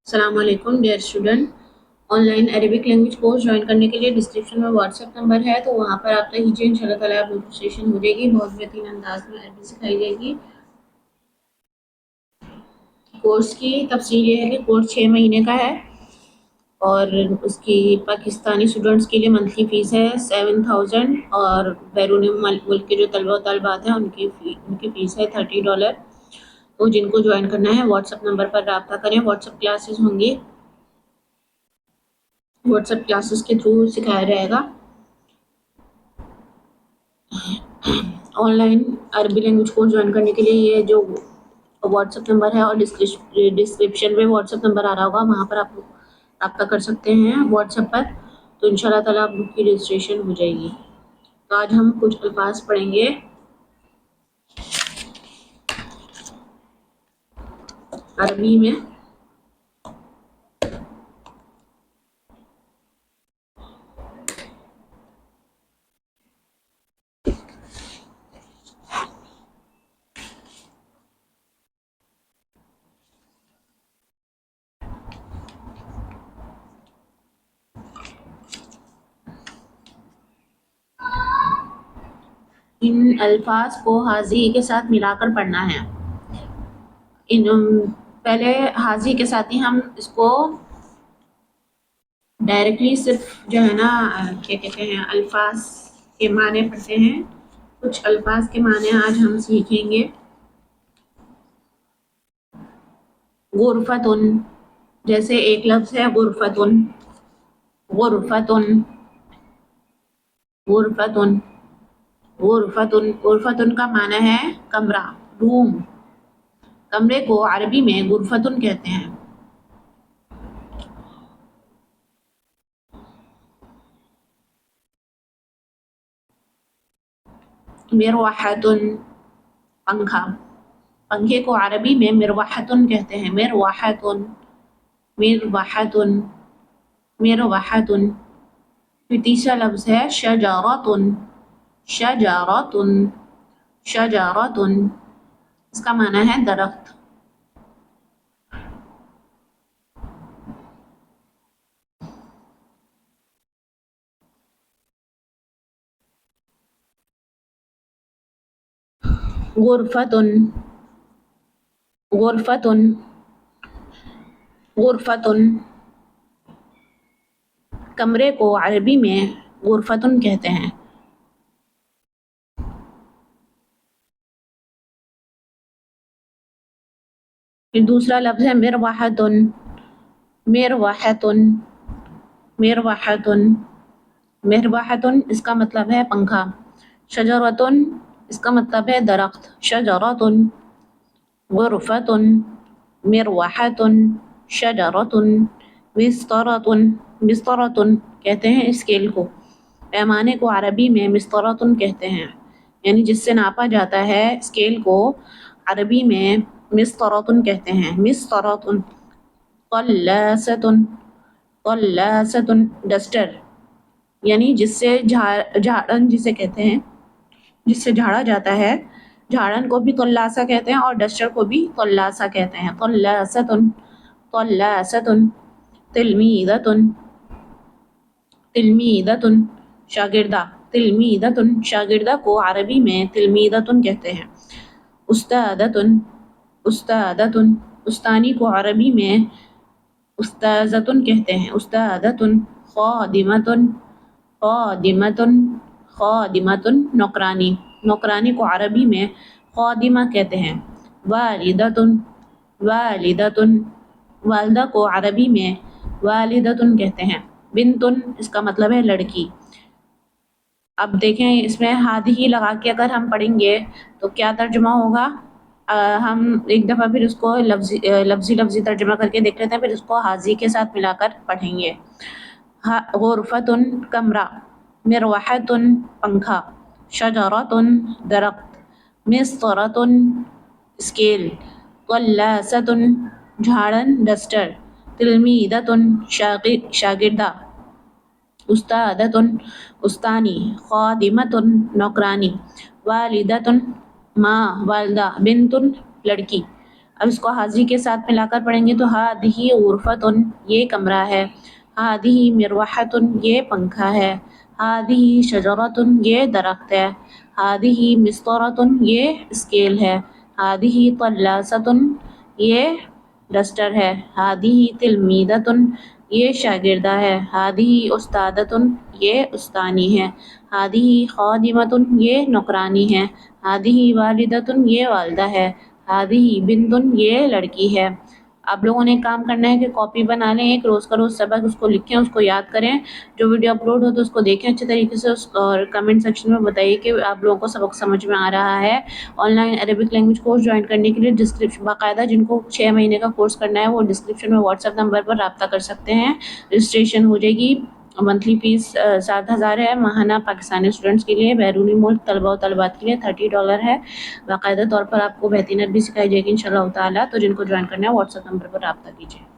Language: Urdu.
السلام علیکم dear student, on line Arabic language course join کرنے کے لیے ڈسکرپشن میں واٹس ایپ نمبر ہے، تو وہاں پر آپ کیجیے، انشاءاللہ تعالیٰ آپ رجسٹریشن ہو جائے گی۔ بہت بہترین انداز میں عربی سکھائی جائے گی۔ کورس کی تفصیل یہ ہے کہ کورس 6 مہینے کا ہے اور اس کی پاکستانی اسٹوڈنٹس کے لیے منتھلی فیس ہے 7000، اور بیرون ملک کے جو طلبہ و طالبات ہیں ان کی فیس ہے $30۔ تو جن کو جوائن کرنا ہے واٹس ایپ نمبر پر رابطہ کریں۔ واٹس ایپ کلاسز ہوں گی، واٹس ایپ کلاسز کے تھرو سکھایا جائے گا۔ آن لائن عربی لینگویج کورس جوائن کرنے کے لیے یہ جو واٹس ایپ نمبر ہے اور ڈسکرپشن میں واٹس ایپ نمبر آ رہا ہوگا، وہاں پر آپ رابطہ کر سکتے ہیں واٹس ایپ پر، تو انشاءاللہ تعالیٰ آپ کی رجسٹریشن ہو جائے گی۔ تو آج ہم کچھ الفاظ پڑھیں گے عربی میں۔ ان الفاظ کو حاضی کے ساتھ ملا کر پڑھنا ہے۔ پہلے حاضی کے ساتھ ہی ہم اس کو ڈائریکٹلی صرف جو ہے نا کیا کہتے ہیں الفاظ کے معنی پڑھتے ہیں۔ کچھ الفاظ کے معنی آج ہم سیکھیں گے۔ غرفتن، جیسے ایک لفظ ہے غرفتن، غرفتن، غرفتن، غرفتن۔ غرفتن کا معنی ہے کمرہ، روم۔ کمرے کو عربی میں غرفتن کہتے ہیں۔ مروحتن، پنکھا۔ پنکھے کو عربی میں مروحتن کہتے ہیں، مروحتن، مروحتن، مروحتن۔ پھر تیسرا لفظ ہے شجرتن، شجرتن، شجرتن۔ اس کا معنی ہے درخت۔ غرفتن، غرفتن، غرفتن۔ کمرے کو عربی میں غرفتن کہتے ہیں۔ پھر دوسرا لفظ ہے مروحتن، مروحتن، مروحتن، مروحتن۔ اس کا مطلب ہے پنکھا۔ شجرتن، اس کا مطلب ہے درخت، شجرتن، غرفتن، مروحتن، شجرتن، مسطرتن۔ مسطرتن کہتے ہیں اسکیل کو، پیمانے کو عربی میں مسطرتن کہتے ہیں، یعنی جس سے ناپا جاتا ہے اسکیل کو عربی میں مسطرتن کہتے ہیں، مسطرتن۔ قلاستن، قلاستن، ڈسٹر، یعنی جس سے جھاڑن جسے کہتے ہیں، جس سے جھاڑا جاتا ہے، جھاڑن کو بھی قلاسہ کہتے ہیں اور ڈسٹر کو بھی قلاسہ کہتے ہیں۔ قلاستن، قلاستن۔ تلمیذتن، تلمیذتن، شاگردہ، تلمیذتن۔ شاگردہ کو عربی میں تلمیذتن کہتے ہیں۔ استاذتن، استاذتن۔ استانی کو عربی میں استاذتن کہتے ہیں، استاذتن۔ خادمتن، خادمتن، خادمتن۔ نوکرانی، نوکرانی کو عربی میں خادمہ کہتے ہیں۔ والدتن، والدتن۔ والدہ کو عربی میں والدتن کہتے ہیں۔ بنتن، اس کا مطلب ہے لڑکی۔ اب دیکھیں اس میں ہادھی لگا کے اگر ہم پڑھیں گے تو کیا ترجمہ ہوگا؟ ہم ایک دفعہ پھر اس کو لفظی ترجمہ کر کے دیکھ لیتے ہیں، پھر اس کو حاضی کے ساتھ ملا کر پڑھیں گے۔ غرفتن، کمرہ۔ مروحتن، پنکھا۔ شجرتن، درخت۔ مسطرتن، اسکیل۔ قلاستن، جھاڑن، ڈسٹر۔ تلمیذتن، شاگردہ۔ استاذتن، استانی۔ خادمتن، نوکرانی۔ والدتن، ماں، والدہ۔ بنتن، لڑکی۔ اب اس کو حاضی کے ساتھ ملا کر پڑھیں گے تو ہادھی غرفتن یہ کمرہ ہے، ہادھی مروحتن یہ پنکھا ہے، ہادھی شجرتن یہ درخت ہے، ہادھی مسطرتن یہ اسکیل ہے، ہادھی طلاستن یہ ڈسٹر ہے، ہادھی تلمیذتن یہ شاگردہ ہے، ہادھی استادتن یہ استانی ہے، ہادھی خادمتن یہ نوکرانی ہے، ہادھی والدتن یہ والدہ ہے، ہادھی بنتن یہ لڑکی ہے۔ آپ لوگوں نے کام کرنا ہے کہ کاپی بنا لیں، ایک روز کا روز سبق اس کو لکھیں، اس کو یاد کریں، جو ویڈیو اپلوڈ ہو تو اس کو دیکھیں اچھے طریقے سے، اور کمنٹ سیکشن میں بتائیے کہ آپ لوگوں کو سبق سمجھ میں آ رہا ہے۔ On line Arabic language course join کرنے کے لیے ڈسکرپشن باقاعدہ جن کو 6 مہینے کا کورس کرنا ہے وہ ڈسکرپشن میں واٹس ایپ نمبر پر رابطہ کر سکتے ہیں، رجسٹریشن ہو جائے گی۔ منتھلی فیس 7,000 ہے، ماہانہ پاکستانی اسٹوڈنٹس کے لیے، بیرونی ملک طلبہ و طالبات کے لیے $30 ہے۔ باقاعدہ طور پر آپ کو بہترین عربی سکھائی جائے گی انشاءاللہ تعالیٰ، تو جن کو جوائن کرنا ہے واٹس ایپ نمبر پر رابطہ کیجیے۔